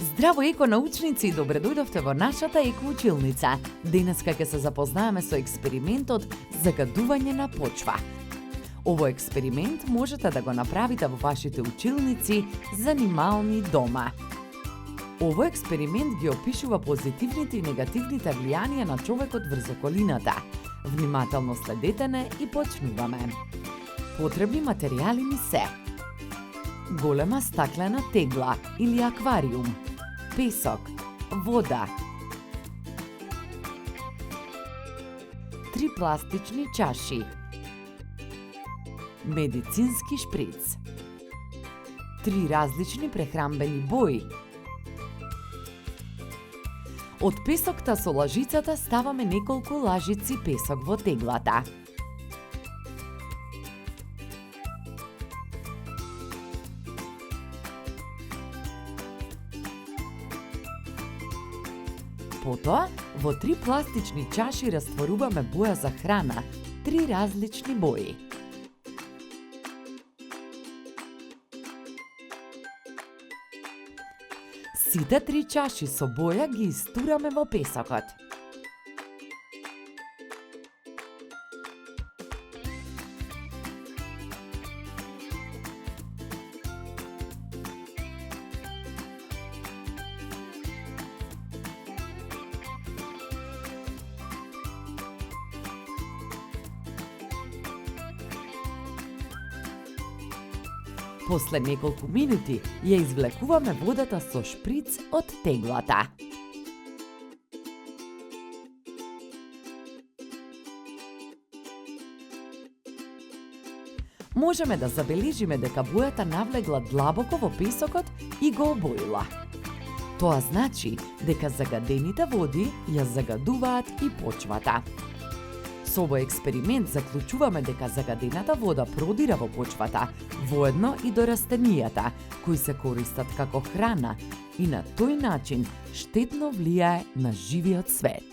Здраво еконаучници и добре дојдовте во нашата екоучилница. Денеска ќе се запознаеме со експериментот загадување на почва. Овој експеримент можете да го направите во вашите училници занимални дома. Овој експеримент ги опишува позитивните и негативните влијанија на човекот врз околината. Внимателно следете не и почнуваме. Потребни материјали ни се: голема стаклена тегла или аквариум, песок, вода, 3 пластични чаши, медицински шприц, 3 различни прехранбени бои. Од песокта со лажицата ставаме неколку лажици песок во теглата. Потоа, во 3 пластични чаши растворуваме боја за храна, 3 различни бои. Сите 3 чаши со боја ги истураме во песокот. После неколку минути ја извлекуваме водата со шприц од теглата. Можеме да забележиме дека бојата навлегла длабоко во песокот и го обоила. Тоа значи дека загадените води ја загадуваат и почвата. Со овој експеримент заклучуваме дека загадената вода продира во почвата, воедно и до растенијата, кои се користат како храна и на тој начин штетно влијае на живиот свет.